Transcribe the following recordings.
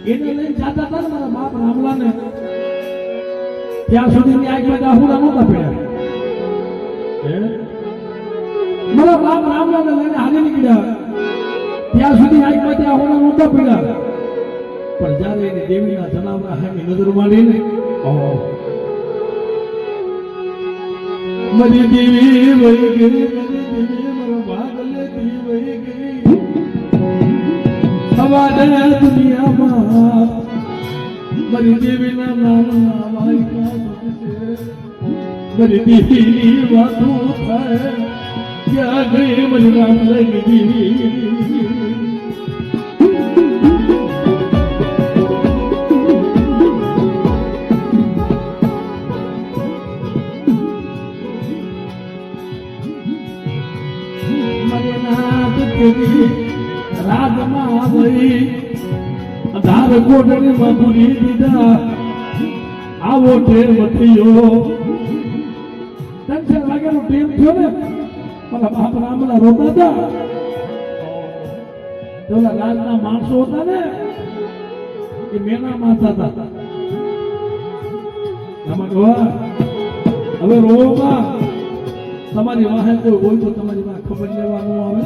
એને લઈને જાતા હતા મારા બાપ રામલા ને ત્યાં સુધી ની આંખમાં દાહુડા નહોતા પડ્યા મારા બાપ રામલા ને લઈને હાલી નીકળ્યા ત્યાં સુધી આંખમાં દાહુડા નહોતા પડ્યા પણ જ્યારે એને દેવીના જનાવરા હામી નજર માંડીને મારી દેવી વહી ગઈ મારા ભાગલે દી વહી ગઈ હવાને દુનિયામાં મારી દેવીના નામ મારી દેવીની વાતો થાય ક્યાં ગઈ મારી રામ લઈ દેવી રાજમાં વહી ધાર કોટની માં પૂરી દીધા આવો ટેમ થયો ટેન્શન લાગેલો ટેમ થયો ને મારા બાપ રામલા રોતા હતા પેલા રાજના માણસો હતા ને એ મેના માતા હતા હવે રોવામાં તમારી વાહે કોઈ હોય તો તમારી વાહ ખબર લેવાનું આવે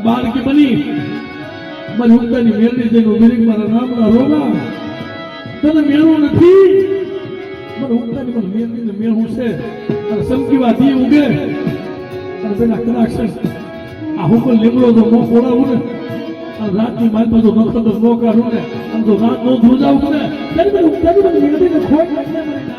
બાળકી બની મારી ઉગતાની મેળની જેનું વિરિંગ મારા નામના રોગા તને મેળવું નથી મારા ઉગતાની મને મેળની મેળવું છે અને સમકીવા દી ઉગે અને પેલા કદાચ આ હુકલ લીમડો તો ન પોડાવું ને અને રાતની માલમાં તો નખતર ન કાઢું ને અને તો રાત નો ધ્રુજાવું ને ત્યારે મને ઉગતાની મને મેળવીને ખોટ લાગને મને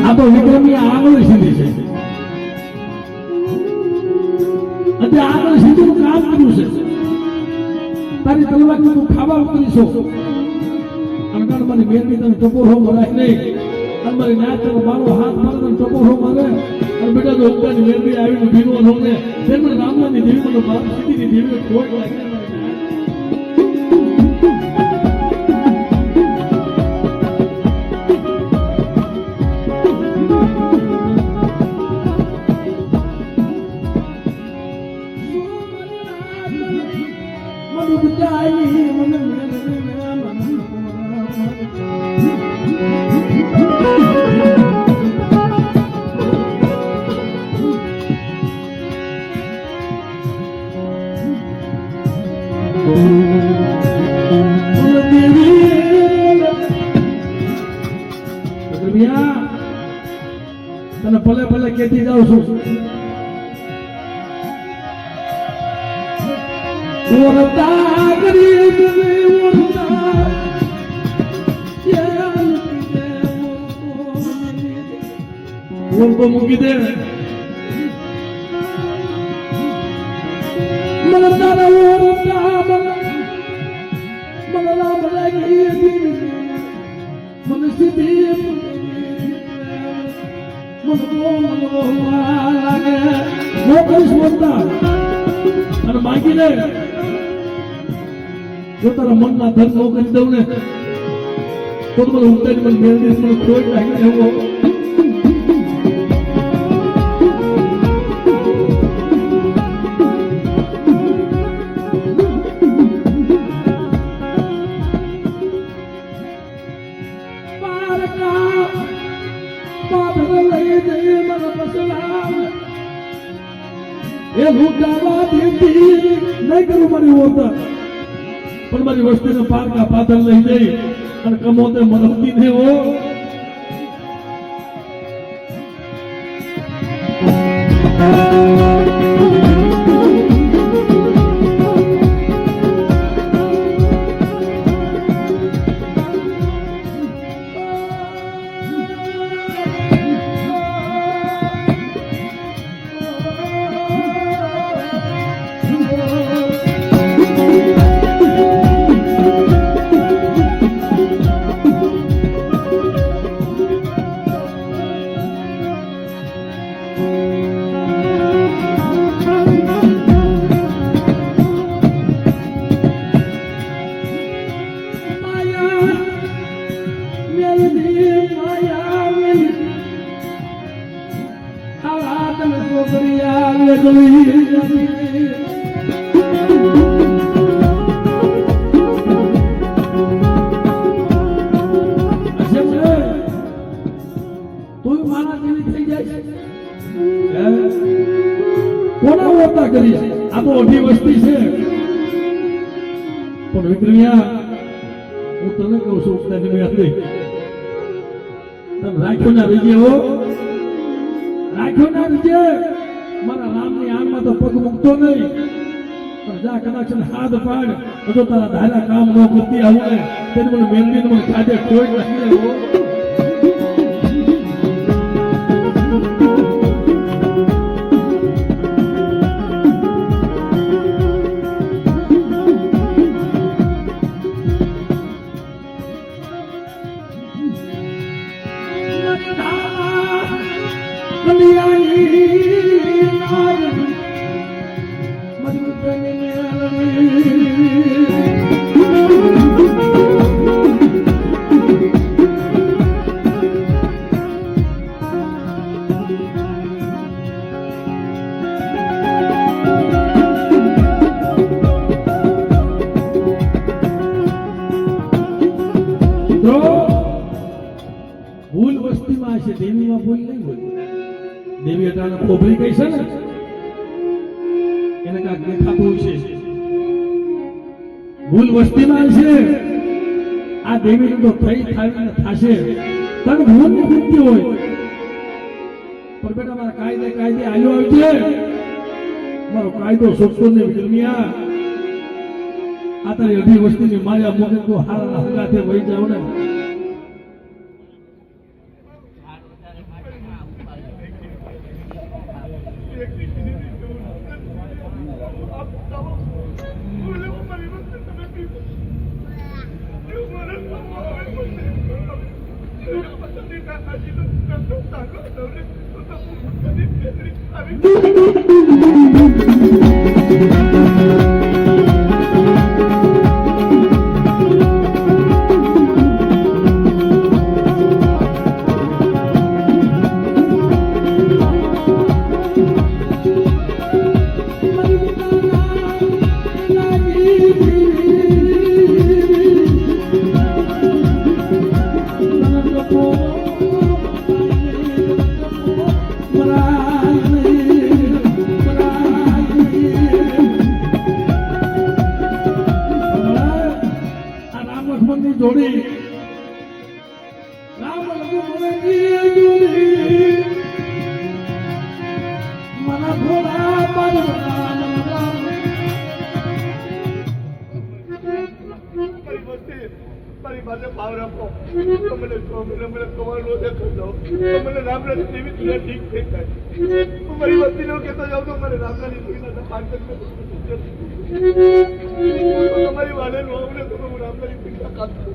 આ તો વિક્રમી આગળ સીધી છે અને આગળ સીધું કામ કર્યું છે તારી તલવારથી તું ખાવા ઉતરીશો અને મારી મેરની તને ટપોરો મરાય નહીં અને મારી નાચ તને મારો હાથ મારે તને ટપોરો મારે અને બેટા તો ઉગતાની મેરની આવીને ભીનો રહો ને તેમ મને રામલાની દેવી મને બાપ સીધીની દેવીને ખોટ લાગે તને ભલે ભલે કેતી જાઉં છું ઓરતા કરી ઓરતો મૂકી દે મને તારા ઓરતા મને રામ લાગી મને સીધી અને માગી લે જો તારા મનના ધર્મ કરી દઉં ને તો મને ઉતારી મને મેળવી મને ખોટ લાગી એવો એ લૂંટાવા દેતી નહીં કરું મારી ઓરતા પણ મારી વસ્તીને પારકા પાથર લઈ જઈ અને કમોતે મરમતી ને હો કોના વાર્તા કરી આ તો અઢી વસ્તી છે પણ વિક્રમિયા હું તને કહું છું તને મેં તમે રાખ્યો ના રહીએ હો રાખ્યો ના રહીએ મારા રામની આંખમાં તો પગ મૂકતો નહીં પણ જા કદાચ હાથ પાડ તો તારા ધારા કામ ન કરતી આવું ને તેને મને મેલવીને મને ખાધે કોઈ નથી હો ભૂલ વસ્તીમાં છે દેવીમાં ભૂલ નહીં હોય દેવી અટાણે ખોબરી કઈ છે ને એને કાંઈક દેખાતું છે ભૂલ વસ્તીમાં છે આ દેવી તો થઈ થાય થશે કારણ ભૂલ ની વૃત્તિ હોય પણ બેટા મારા કાયદે આવ્યો આવજે મારો કાયદો સોચતો ને વિક્રમિયા આ તારી અઢી વસ્તીની માયા મોગે તો હારા હંગાથે વહી જાવ ને જોડી રામ લખમણની જોડી મના ભોળા બાબા મારી પાસે પાવર આપો મને કમાવાનો દેખાડો મને રામરાજ જેવી તું ઠીક થઈ જાય મારી વસ્તી નો કહેતો જાવ તો મને રામરાજની સુવિધા પાંચ તમારી વાડે નો આવડે તો હું રામરાજની સુવિધા કાઢું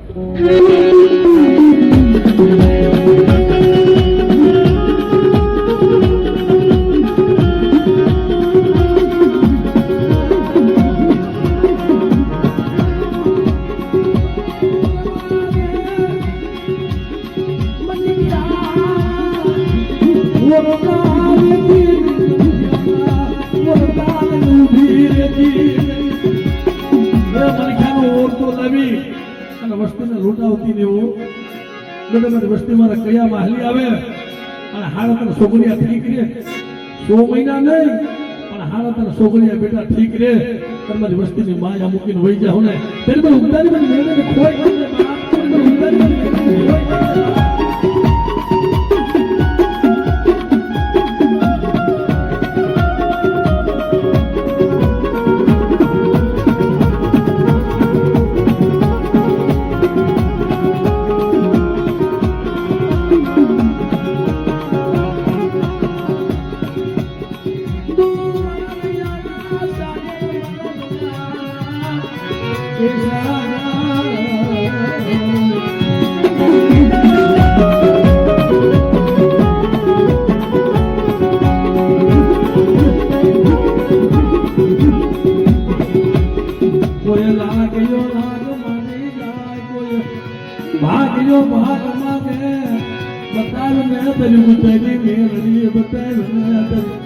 વસ્તી મારા કયા માહલી આવે અને હારા તને છોકરીયા ઠીક રે 100 મહિના નહીં પણ હારા તને છોકરીયા બેટા ઠીક રે તમારી વસ્તીની માયા મૂકીને વહી જાવ ને ત્યારે મને ઉતારી મને ખોઈ ભાગ્યો ભાગ માગે બતાવ ને તરી ઉતરી મેરડી બતાવ ને તરી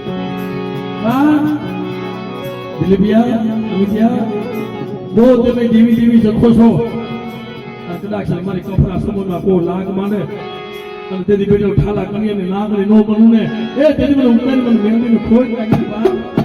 હા દિલબિયા અમિત્યા જો તમે જીવી જીવી શકો છો કદાચ મારી કપરા સમૂહમાં કોઈ લાગ માંડે અને તેથી બેટો ઠાલા કન્યાની લાગણી ન બનવું ને એ તેથી મને ઉતારી મને મેળવીને ખોટ લાગી